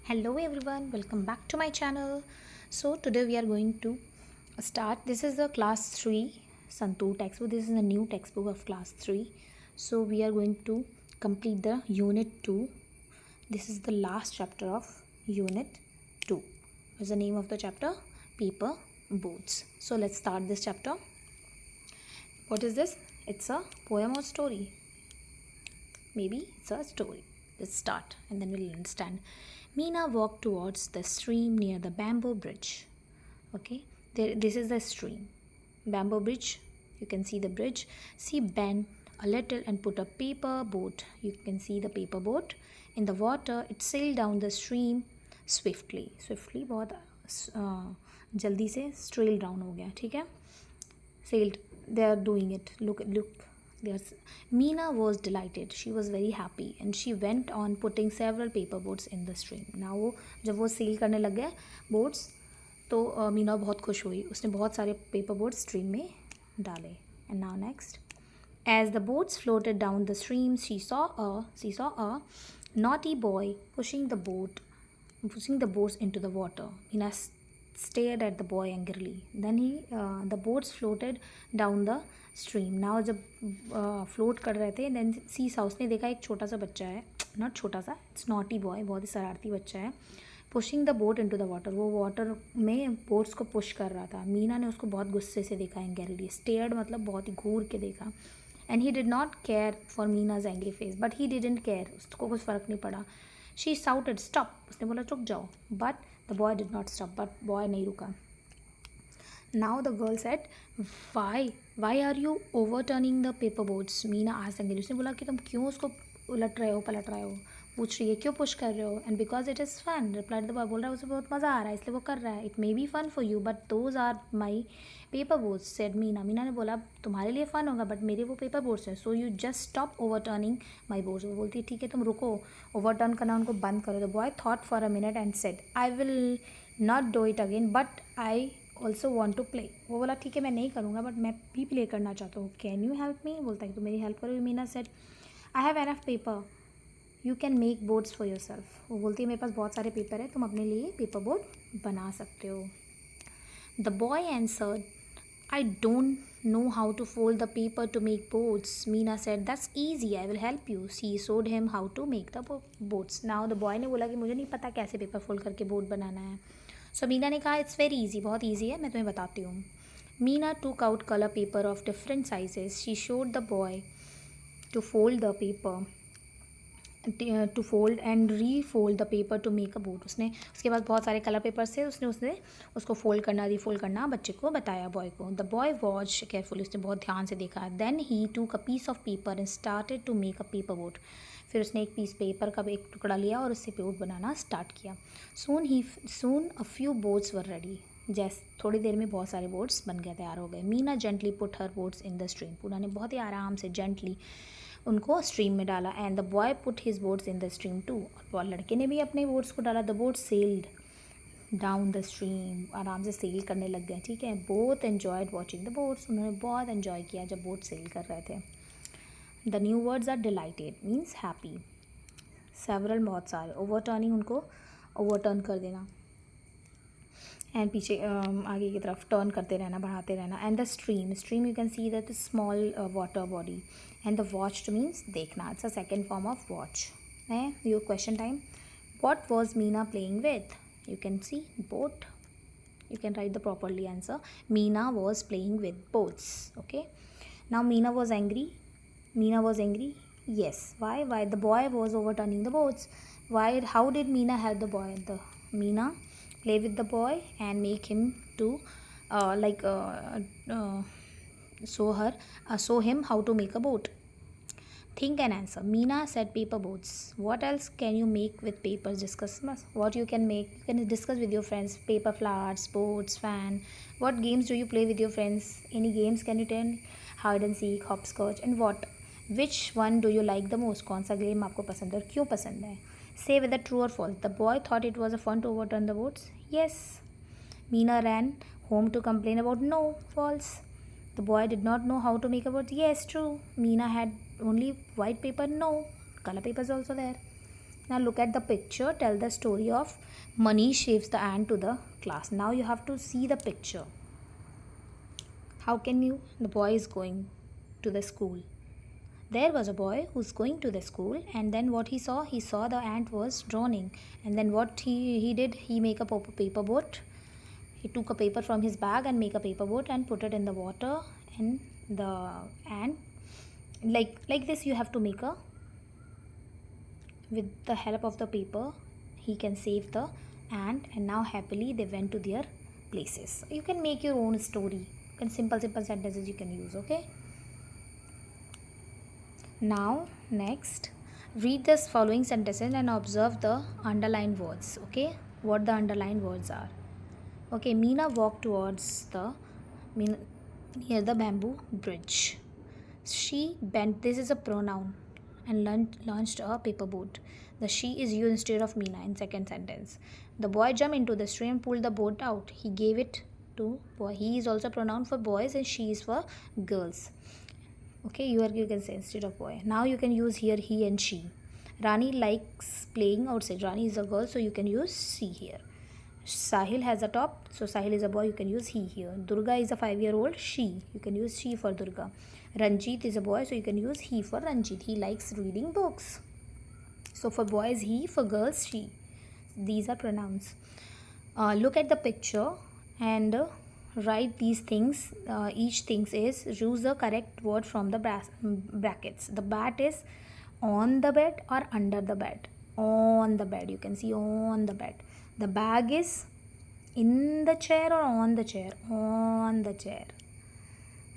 Hello everyone, welcome back to my channel. So today we are going to start. This is the class 3 Santur textbook. This is the new textbook of class 3. So we are going to complete the unit 2. This is the last chapter of unit 2. What's the name of the chapter? Paper boats. So let's start this chapter. What is this? It's a poem or story. Maybe it's a story. Let's start and then we'll understand. Meena walked towards the stream near the bamboo bridge. Okay, this is the stream. Bamboo bridge. You can see the bridge. She bent a little and put a paper boat. You can see the paper boat in the water. It sailed down the stream swiftly. Swiftly बहुत जल्दी से sail down हो गया. ठीक है? Sailed. They are doing it. Look. Meena was delighted. She was very happy and she went on putting several paper boats in the stream. Now वो जब वो सेल करने लग गए बोट्स तो मीना बहुत खुश हुई. उसने बहुत सारे पेपर बोट्स स्ट्रीम में डाले. And now next. As the boats floated down the stream, she saw a naughty boy pushing the boats into the water. Meena stared at the boy angrily. Then the boats floated down the stream. Now जब float कर रहे थे then सी सा उसने देखा एक छोटा सा बच्चा है, नॉट छोटा सा, इट्स नॉटी बॉय, बहुत ही शरारती बच्चा है, pushing the boat into the water. वो वाटर में बोट्स को पुश कर रहा था. मीना ने उसको बहुत गुस्से से देखा. एंग्रीली स्टेयर्ड मतलब बहुत ही घूर के देखा. And he did not care for Meena's angry face. But he didn't care, उसको कुछ फ़र्क नहीं पड़ा. She shouted stop. उसने बोला चुप जाओ. But the boy did not stop. But boy नहीं रुका. Now the girl said, Why are you overturning the paper boats? Meena asked angrily. उसने बोला कि तुम क्यों उसको उलट रहे हो, पलट रहे हो, पूछ रही है क्यों पुश कर रहे हो. And because it is fun, replied the boy. बोल रहा है उसे बहुत मज़ा आ रहा है इसलिए वो कर रहा है. It may be fun for you but those are my paper boats, said Meena. Meena ने बोला तुम्हारे लिए फ़न होगा बट मेरे वो पेपर बोट्स हैं. So you just stop overturning my boats. वो बोलती है ठीक है तुम रुको, ओवरटर्न करना उनको बंद करो. The boy thought for a minute and said I will not do it again but I also want to play. वो बोला ठीक है मैं नहीं करूँगा बट मैं भी प्ले करना चाहता हूँ. Can you help me. बोलता है तो मेरी हेल्प करो. Meena said I have enough paper, you can make boats for your self. वो बोलती है मेरे पास बहुत सारे पेपर है, तुम अपने लिए पेपर बोट बना सकते हो. The boy answered I don't know how to fold the paper to make boats. Meena said that's easy, I will help you. She showed him how to make the boats. Now the boy ने बोला कि मुझे नहीं पता कैसे paper fold करके boat बनाना है. सो मीना ने कहा इट्स वेरी ईजी, बहुत ईजी है, मैं तुम्हें बताती हूँ. Meena took out colour paper of different sizes. She showed the boy to fold the paper, to fold and refold the paper to make a boat. उसने उसके पास बहुत सारे कलर पेपर्स थे. उसने उसको फोल्ड करना रीफोल्ड करना बच्चे को बताया, बॉय को. The boy watch carefully. उसने बहुत ध्यान से देखा. Then he took a piece of paper and started to make a paper boat. फिर उसने एक पीस पेपर का एक टुकड़ा लिया और उससे बोट बनाना स्टार्ट किया. Soon a few boats were ready. थोड़ी देर में बहुत सारे बोट्स बन गए, तैयार हो गए. Meena gently put her boats in the stream. Poona ने बहुत ही आराम से जेंटली उनको स्ट्रीम में डाला. And the boy put his boats in the stream too. और लड़के ने भी अपने बोट्स को डाला. The boat sailed down the stream. आराम से सेल करने लग गए. ठीक है. Both enjoyed watching the boats. उन्होंने बहुत एन्जॉय किया जब बोट सेल कर रहे थे. The new words are delighted means happy. Several बहुत सारे. ओवरटर्निंग उनको ओवरटर्न कर देना एंड पीछे आगे की तरफ टर्न करते रहना, बढ़ाते रहना. And the stream you can see that small water body. And the watch means देखना. It's a second form of watch. है your question time. What was Meena playing with. You can see boat. You can write the properly answer. Meena was playing with boats. Okay. Now Meena was angry. Yes. Why the boy was overturning the boats. How did Meena help the boy. Meena play with the boy and make him to show him how to make a boat. Think and answer. Meena said paper boats. What else can you make with papers? Discuss what you can make. You can discuss with your friends. Paper flowers, boats, fan. What games do you play with your friends? Any games can you tell? Hide and seek, hopscotch, and what? Which one do you like the most? कौन सा game आपको पसंद है और क्यों पसंद है? Say whether true or false. The boy thought it was a fun to overturn the boats. Yes. Meena ran home to complain about no. False. The boy did not know how to make a boat. Yes, true. Meena had only white paper. No. Color paper is also there. Now look at the picture. Tell the story of Manish saves the ant to the class. Now you have to see the picture. How can you? The boy is going to the school. There was a boy who's going to the school, and then what he saw the ant was drowning. And then what he did, he make a paper boat. He took a paper from his bag and make a paper boat and put it in the water, and the ant, like this you have to make a, with the help of the paper he can save the ant, and now happily they went to their places. You can make your own story. You can simple sentences you can use. Okay, now next, read this following sentences and observe the underlined words. Okay, what the underlined words are. Okay, Meena walked towards the near the bamboo bridge. She bent, this is a pronoun, and launched a paper boat. The she is used instead of Meena in second sentence. The boy jumped into the stream and pulled the boat out. He gave it to boy. He is also pronoun for boys and she is for girls. Okay, you can say instead of boy. Now you can use here he and she. Rani likes playing outside. Rani is a girl, so you can use she here. Sahil has a top, so Sahil is a boy, you can use he here. Durga is a 5-year-old, she, you can use she for Durga. Ranjit is a boy, so you can use he for Ranjit. He likes reading books. So for boys he, for girls she. These are pronouns. Look at the picture and write these things. Each thing is, use the correct word from the brackets. The bat is on the bed or under the bed. On the bed, you can see on the bed. The bag is in the chair or on the chair? On the chair.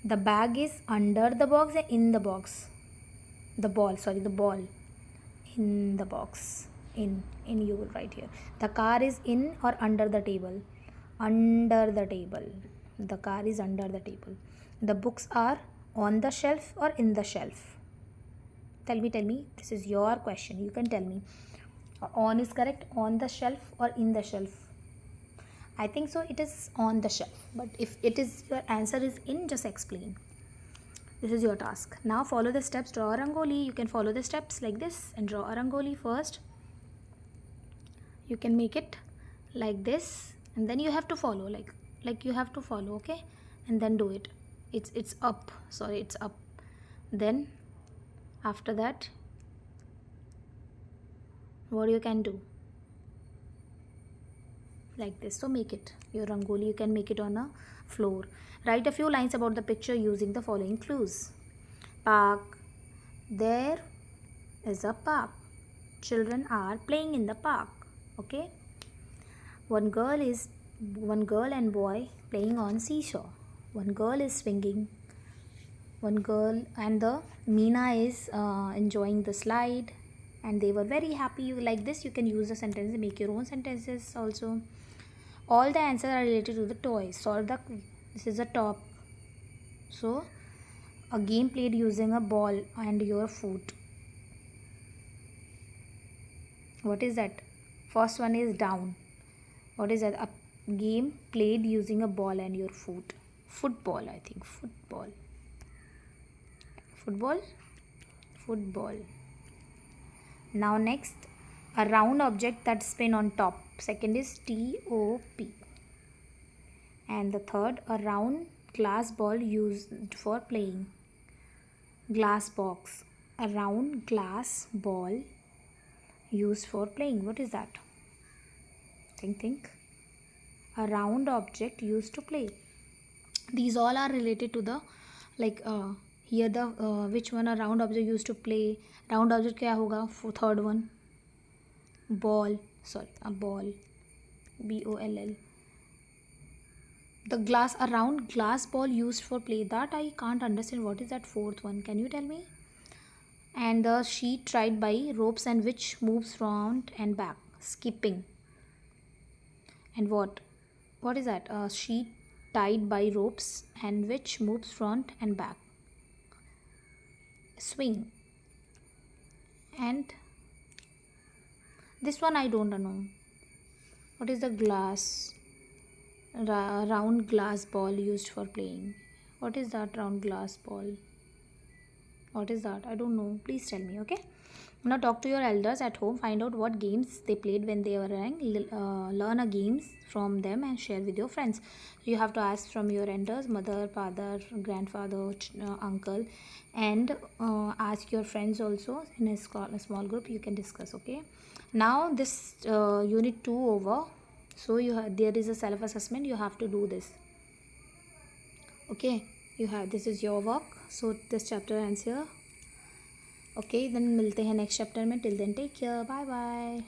The bag is under the box or in the box? The ball in the box. In you will write here. The car is in or under the table? Under the table. The car is under the table. The books are on the shelf or in the shelf? Tell me. This is your question. You can tell me. On is correct. On the shelf or in the shelf? I think so it is on the shelf, but if it is your answer is in, just explain. This is your task. Now follow the steps. Draw a rangoli. You can follow the steps like this and draw a rangoli first. You can make it like this, and then you have to follow like you have to follow. Okay, and then do it. It's up. Sorry, it's up. Then after that, what you can do, like this. So make it your rangoli. You can make it on a floor. Write a few lines about the picture using the following clues. Park. There is a park. Children are playing in the park. Okay, one girl and boy playing on seesaw. One girl is swinging. One girl and the Meena is enjoying the slide, and they were very happy. Like this you can use the sentence, make your own sentences also. All the answers are related to the toys. Solve the, this is a top. So a game played using a ball and your foot. What is that? First one is down. What is that? A game played using a ball and your foot. Football, I think. Football. Now next, a round object that spin on top. Second is top. And the third, a round glass ball used for playing. Glass box. A round glass ball used for playing. What is that? Think. A round object used to play. These all are related to the here the which one, a round object used to play. Round object क्या होगा? Third one, ball. Sorry, a ball. BOLL. The glass, a round glass ball used for play. That I can't understand. What is that fourth one? Can you tell me? And the sheet tied by ropes and which moves front and back. Skipping. And what is that? A sheet tied by ropes and which moves front and back. Swing. And this one I don't know. What is the glass? Round glass ball used for playing. What is that round glass ball? What is that? I don't know. Please tell me, okay? Now talk to your elders at home, find out what games they played when they were young, learn a games from them and share with your friends. You have to ask from your elders, mother, father, grandfather, uncle, and ask your friends also in a small group. You can discuss. Okay. Now this unit 2 over. So there is a self assessment. You have to do this. Okay. You have, this is your work. So this chapter ends here. Okay then मिलते हैं next chapter में. Till then take care. Bye bye.